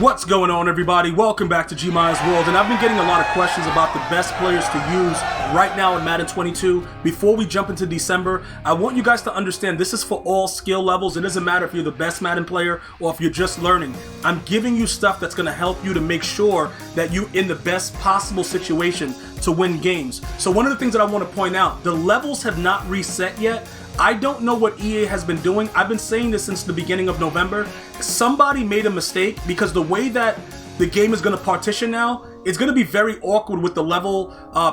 What's going on, everybody? Welcome back to GmiasWorld, and I've been getting a lot of questions about the best players to use right now in Madden 22. Before we jump into December, I want you guys to understand this is for all skill levels. It doesn't matter if you're the best Madden player or if you're just learning. I'm giving you stuff that's going to help you to make sure that you're in the best possible situation to win games. So one of the things that I want to point out, the levels have not reset yet. I don't know what EA has been doing. I've been saying this since the beginning of November. Somebody made a mistake because the way that the game is going to partition now, it's going to be very awkward with the level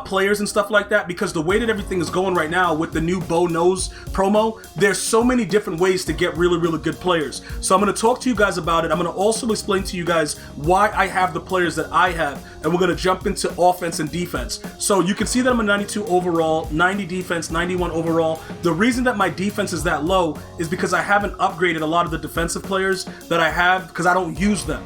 players and stuff like that, because the way that everything is going right now with the new Bo Knows promo, there's so many different ways to get really good players. So I'm going to talk to you guys about it. I'm going to also explain to you guys why I have the players that I have, and we're going to jump into offense and defense. So you can see that I'm a 92 overall, 90 defense, 91 overall. The reason that my defense is that low is because I haven't upgraded a lot of the defensive players that I have because I don't use them.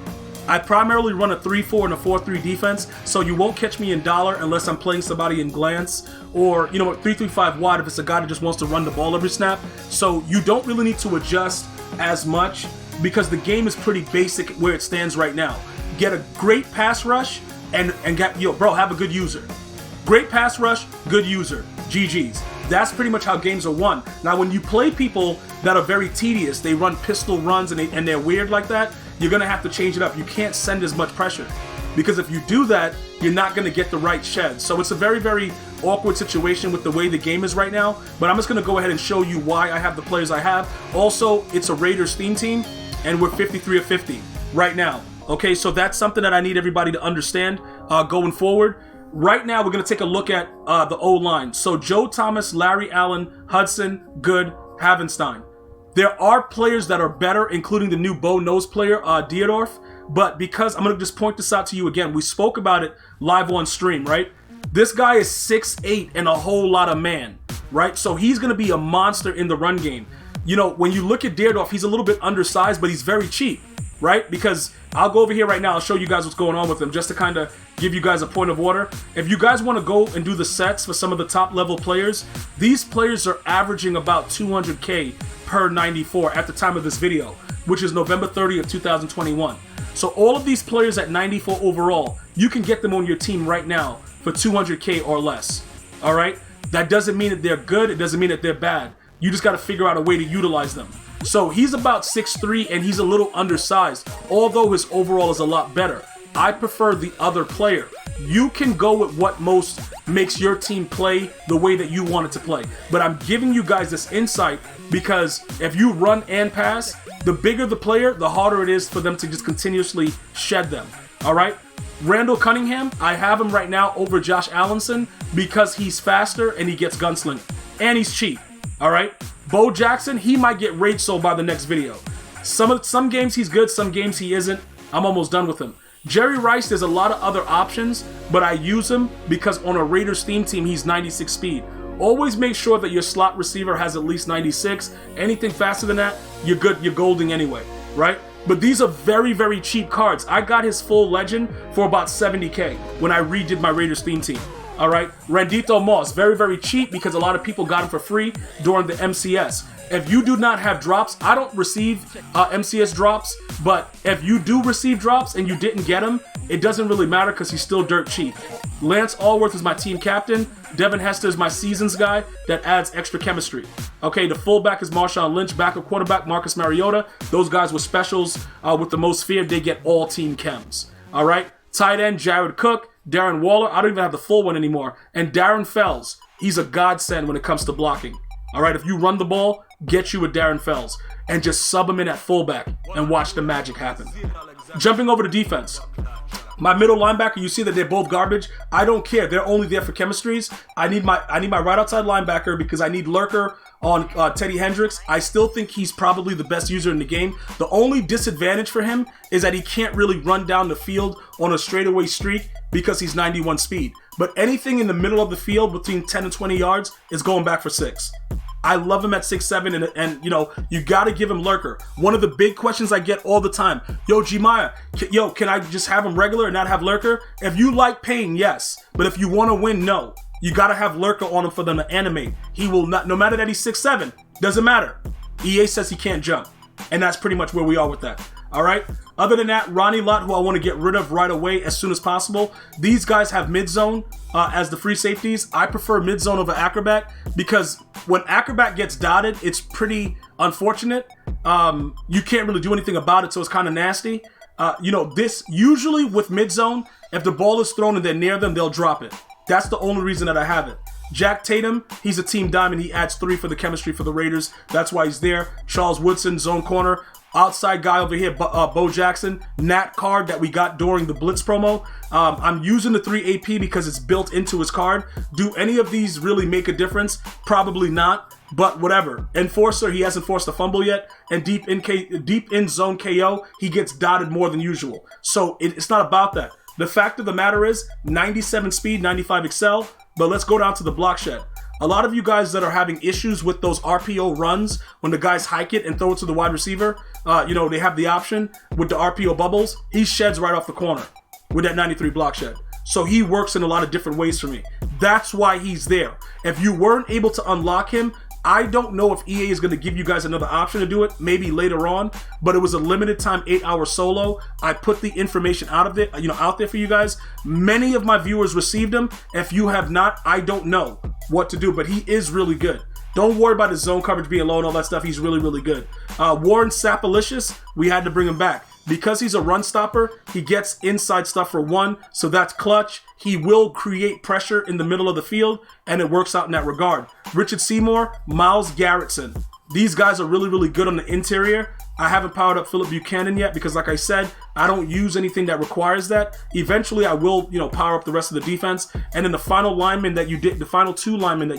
I primarily run a 3-4 and a 4-3 defense, so you won't catch me in dollar unless I'm playing somebody in glance, or, you know what, 3-3-5 wide if it's a guy that just wants to run the ball every snap. So you don't really need to adjust as much because the game is pretty basic where it stands right now. Get a great pass rush and get, have a good user. Great pass rush, good user. GG's. That's pretty much how games are won. Now, when you play people that are very tedious, they run pistol runs and they're weird like that, you're going to have to change it up. You can't send as much pressure, because if you do that, you're not going to get the right shed. So it's a very awkward situation with the way the game is right now, but I'm just going to go ahead and show you why I have the players I have. Also, it's a Raiders theme team, and we're 53 of 50 right now. Okay, so that's something that I need everybody to understand going forward. Right now, we're going to take a look at the O-line. So Joe Thomas, Larry Allen, Hudson, Good, Havenstein. There are players that are better, including the new Bo Knows player, Dierdorf. But because, I'm going to just point this out to you again. We spoke about it live on stream, right? This guy is 6'8" and a whole lot of man, right? So he's going to be a monster in the run game. You know, when you look at Dierdorf, he's a little bit undersized, but he's very cheap, right? Because I'll go over here right now. I'll show you guys what's going on with him just to kind of give you guys a point of order. If you guys want to go and do the sets for some of the top level players, these players are averaging about 200K per 94 at the time of this video, which is November 30th, 2021. So all of these players at 94 overall, you can get them on your team right now for 200K or less. All right? That doesn't mean that they're good. It doesn't mean that they're bad. You just got to figure out a way to utilize them. So he's about 6'3" and he's a little undersized, although his overall is a lot better. I prefer the other player. You can go with what most makes your team play the way that you want it to play. But I'm giving you guys this insight because if you run and pass, the bigger the player, the harder it is for them to just continuously shed them. All right? Randall Cunningham, I have him right now over Josh Allenson because he's faster and he gets gunsling. And he's cheap. All right? Bo Jackson, he might get rage sold by the next video. Some games he's good, some games he isn't. I'm almost done with him. Jerry Rice, there's a lot of other options, but I use him because on a Raiders theme team, he's 96 speed. Always make sure that your slot receiver has at least 96. Anything faster than that, you're good, you're golding anyway, right? But these are very cheap cards. I got his full legend for about 70K when I redid my Raiders theme team. All right, Randito Moss, very cheap because a lot of people got him for free during the MCS. If you do not have drops, I don't receive MCS drops, but if you do receive drops and you didn't get them, it doesn't really matter because he's still dirt cheap. Lance Allworth is my team captain. Devin Hester is my seasons guy that adds extra chemistry. Okay, the fullback is Marshawn Lynch, backup quarterback Marcus Mariota. Those guys were specials with the most fear. They get all team chems. All right, tight end Jared Cook, Darren Waller. I don't even have the full one anymore. And Darren Fells, he's a godsend when it comes to blocking. All right, if you run the ball, get you with Darren Fells and just sub him in at fullback and watch the magic happen. Jumping over to defense. My middle linebacker, you see that they're both garbage. I don't care. They're only there for chemistries. I need my right outside linebacker because I need Lurker on Teddy Hendricks. I still think he's probably the best user in the game. The only disadvantage for him is that he can't really run down the field on a straightaway streak because he's 91 speed. But anything in the middle of the field between 10 and 20 yards is going back for 6. I love him at 6'7", and you know, you got to give him Lurker. One of the big questions I get all the time, yo, Gmia, can I just have him regular and not have Lurker? If you like pain, yes. But if you want to win, no. You got to have Lurker on him for them to animate. He will not, no matter that he's 6'7", doesn't matter. EA says he can't jump. And that's pretty much where we are with that. All right. Other than that, Ronnie Lott, who I want to get rid of right away as soon as possible. These guys have mid-zone as the free safeties. I prefer mid-zone over Acrobat because when Acrobat gets dotted, it's pretty unfortunate. You can't really do anything about it, so it's kind of nasty. This usually with mid-zone, if the ball is thrown and they're near them, they'll drop it. That's the only reason that I have it. Jack Tatum, he's a team diamond. He adds 3 for the chemistry for the Raiders. That's why he's there. Charles Woodson, zone corner. Outside guy over here, Bo Jackson, Nat card that we got during the Blitz promo. I'm using the 3 AP because it's built into his card. Do any of these really make a difference? Probably not, but whatever. Enforcer, he hasn't forced a fumble yet, and deep in zone KO, he gets dotted more than usual. So it's not about that. The fact of the matter is 97 speed, 95 excel, but let's go down to the block shed. A lot of you guys that are having issues with those RPO runs when the guys hike it and throw it to the wide receiver, they have the option with the RPO bubbles. He sheds right off the corner with that 93 block shed. So he works in a lot of different ways for me. That's why he's there. If you weren't able to unlock him, I don't know if EA is going to give you guys another option to do it, maybe later on, but it was a limited time 8-hour solo. I put the information out there for you guys. Many of my viewers received him. If you have not, I don't know what to do, but he is really good. Don't worry about his zone coverage being low and all that stuff. He's really, really good. Warren Sapalicious, we had to bring him back. Because he's a run stopper, he gets inside stuff for 1, so that's clutch. He will create pressure in the middle of the field, and it works out in that regard. Richard Seymour, Myles Garrettson. These guys are really, really good on the interior. I haven't powered up Philip Buchanan yet because, like I said, I don't use anything that requires that. Eventually, I will, power up the rest of the defense. And then the final 2 linemen that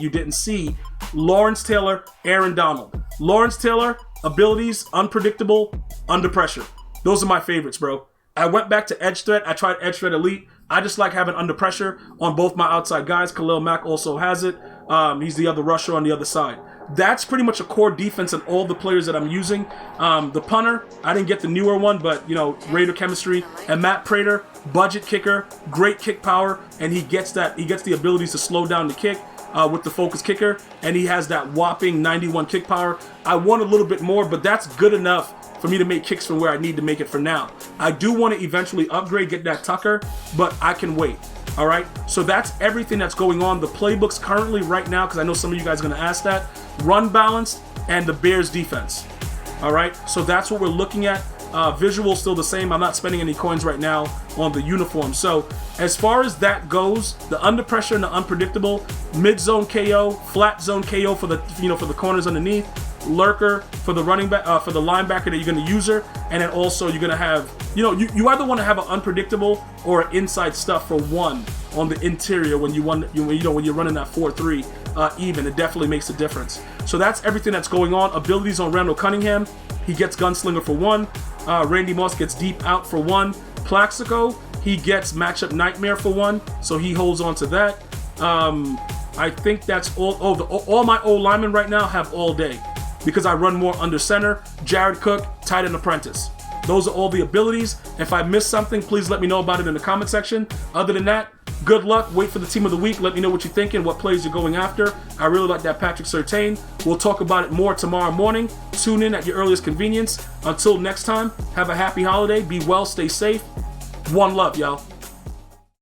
you didn't see, Lawrence Taylor, Aaron Donald. Lawrence Taylor, abilities, unpredictable, under pressure. Those are my favorites, bro. I went back to Edge Threat. I tried Edge Threat Elite. I just like having under pressure on both my outside guys. Khalil Mack also has it. He's the other rusher on the other side. That's pretty much a core defense in all the players that I'm using. The punter, I didn't get the newer one, but, Raider chemistry. And Matt Prater, budget kicker, great kick power, and he gets the abilities to slow down the kick with the focus kicker, and he has that whopping 91 kick power. I want a little bit more, but that's good enough for me to make kicks from where I need to make it for now. I do want to eventually upgrade, get that Tucker, but I can wait. All right, so that's everything that's going on. The playbooks currently right now, because I know some of you guys are going to ask that, run balanced and the Bears defense. All right, so that's what we're looking at. Visual still the same. I'm not spending any coins right now on the uniform. So as far as that goes, the under pressure and the unpredictable, mid zone KO, flat zone KO for the for the corners underneath, lurker for the running back, for the linebacker that you're going to use her, and then also you're going to have you either want to have an unpredictable or an inside stuff for 1 on the interior when you're running that 4-3 even. It definitely makes a difference. So that's everything that's going on. Abilities on Randall Cunningham, he gets gunslinger for 1. Randy Moss gets deep out for 1. Plaxico, he gets matchup nightmare for 1, so he holds on to that. I think that's all. All my old linemen right now have all day because I run more under center. Jared Cook, tight end apprentice. Those are all the abilities. If I missed something, please let me know about it in the comment section. Other than that, good luck. Wait for the team of the week. Let me know what you're thinking, what plays you're going after. I really like that Patrick Surtain. We'll talk about it more tomorrow morning. Tune in at your earliest convenience. Until next time, have a happy holiday. Be well, stay safe. One love, y'all.